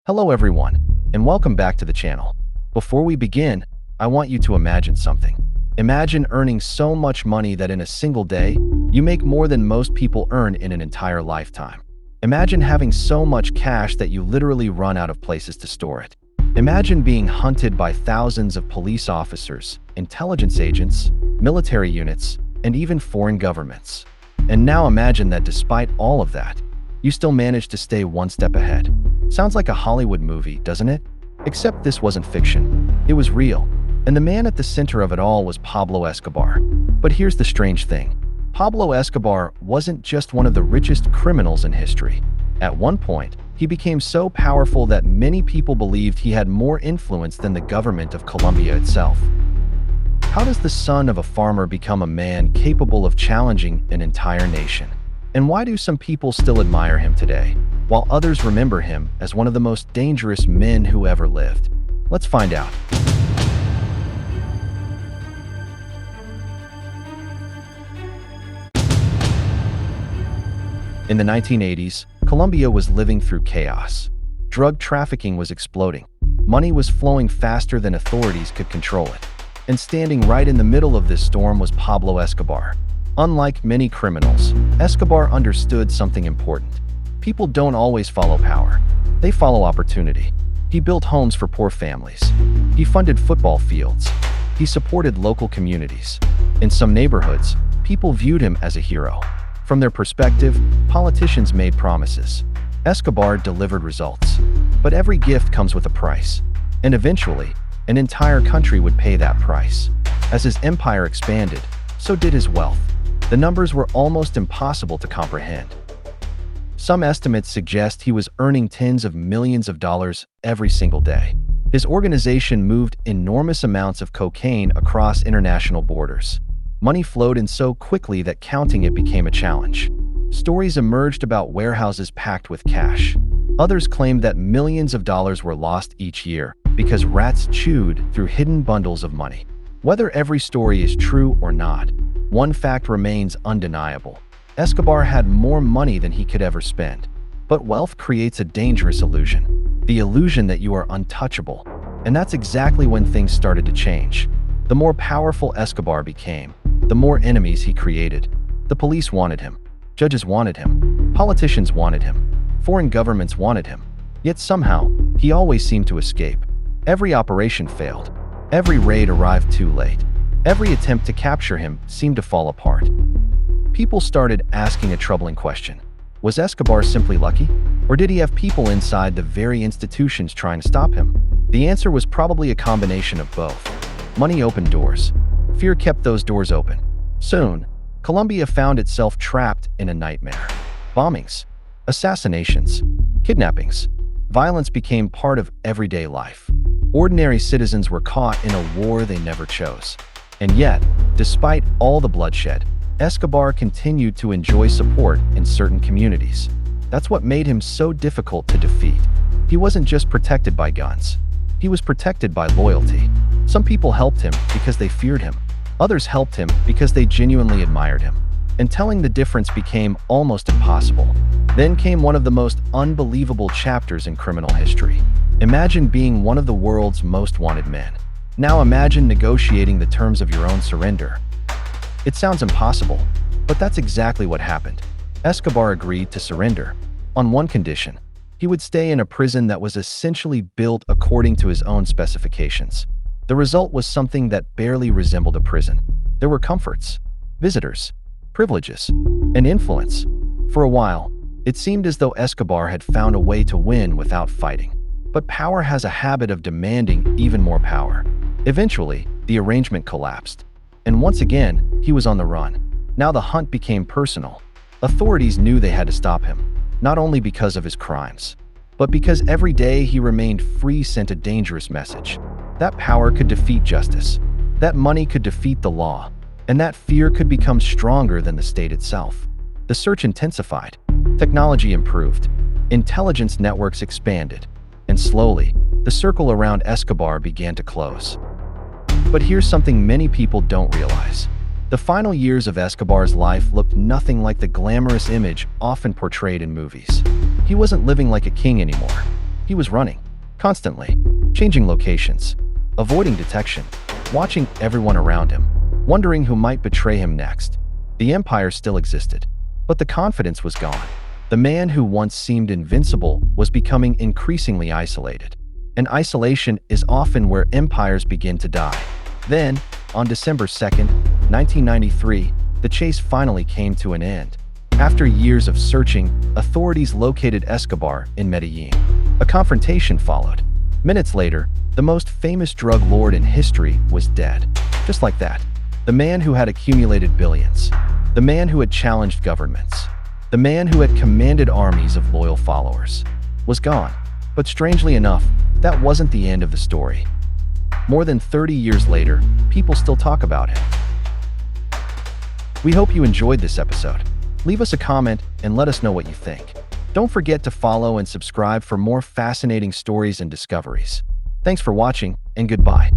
Hello everyone, and welcome back to the channel. Before we begin, I want you to imagine something. Imagine earning so much money that in a single day, you make more than most people earn in an entire lifetime. Imagine having so much cash that you literally run out of places to store it. Imagine being hunted by thousands of police officers, intelligence agents, military units, and even foreign governments. And now imagine that despite all of that, you still manage to stay one step ahead. Sounds like a Hollywood movie, doesn't it? Except this wasn't fiction. It was real. And the man at the center of it all was Pablo Escobar. But here's the strange thing. Pablo Escobar wasn't just one of the richest criminals in history. At one point, he became so powerful that many people believed he had more influence than the government of Colombia itself. How does the son of a farmer become a man capable of challenging an entire nation? And why do some people still admire him today, while others remember him as one of the most dangerous men who ever lived? Let's find out. In the 1980s, Colombia was living through chaos. Drug trafficking was exploding. Money was flowing faster than authorities could control it. And standing right in the middle of this storm was Pablo Escobar. Unlike many criminals, Escobar understood something important. People don't always follow power. They follow opportunity. He built homes for poor families. He funded football fields. He supported local communities. In some neighborhoods, people viewed him as a hero. From their perspective, politicians made promises. Escobar delivered results. But every gift comes with a price. And eventually, an entire country would pay that price. As his empire expanded, so did his wealth. The numbers were almost impossible to comprehend. Some estimates suggest he was earning tens of millions of dollars every single day. His organization moved enormous amounts of cocaine across international borders. Money flowed in so quickly that counting it became a challenge. Stories emerged about warehouses packed with cash. Others claimed that millions of dollars were lost each year because rats chewed through hidden bundles of money. Whether every story is true or not, one fact remains undeniable. Escobar had more money than he could ever spend. But wealth creates a dangerous illusion. The illusion that you are untouchable. And that's exactly when things started to change. The more powerful Escobar became, the more enemies he created. The police wanted him. Judges wanted him. Politicians wanted him. Foreign governments wanted him. Yet somehow, he always seemed to escape. Every operation failed. Every raid arrived too late. Every attempt to capture him seemed to fall apart. People started asking a troubling question. Was Escobar simply lucky? Or did he have people inside the very institutions trying to stop him? The answer was probably a combination of both. Money opened doors. Fear kept those doors open. Soon, Colombia found itself trapped in a nightmare. Bombings, assassinations, kidnappings. Violence became part of everyday life. Ordinary citizens were caught in a war they never chose. And yet, despite all the bloodshed, Escobar continued to enjoy support in certain communities. That's what made him so difficult to defeat. He wasn't just protected by guns. He was protected by loyalty. Some people helped him because they feared him. Others helped him because they genuinely admired him. And telling the difference became almost impossible. Then came one of the most unbelievable chapters in criminal history. Imagine being one of the world's most wanted men. Now imagine negotiating the terms of your own surrender. It sounds impossible, but that's exactly what happened. Escobar agreed to surrender on one condition. He would stay in a prison that was essentially built according to his own specifications. The result was something that barely resembled a prison. There were comforts, visitors, privileges, and influence. For a while, it seemed as though Escobar had found a way to win without fighting. But power has a habit of demanding even more power. Eventually, the arrangement collapsed. And once again, he was on the run. Now the hunt became personal. Authorities knew they had to stop him, not only because of his crimes, but because every day he remained free sent a dangerous message. That power could defeat justice. That money could defeat the law. And that fear could become stronger than the state itself. The search intensified. Technology improved. Intelligence networks expanded. And slowly, the circle around Escobar began to close. But here's something many people don't realize. The final years of Escobar's life looked nothing like the glamorous image often portrayed in movies. He wasn't living like a king anymore. He was running, constantly, changing locations, avoiding detection, watching everyone around him, wondering who might betray him next. The empire still existed, but the confidence was gone. The man who once seemed invincible was becoming increasingly isolated. And isolation is often where empires begin to die. Then, on December 2nd, 1993, the chase finally came to an end. After years of searching, authorities located Escobar in Medellín. A confrontation followed. Minutes later, the most famous drug lord in history was dead. Just like that. The man who had accumulated billions. The man who had challenged governments. The man who had commanded armies of loyal followers. Was gone. But strangely enough, that wasn't the end of the story. More than 30 years later, people still talk about him. We hope you enjoyed this episode. Leave us a comment and let us know what you think. Don't forget to follow and subscribe for more fascinating stories and discoveries. Thanks for watching, and goodbye.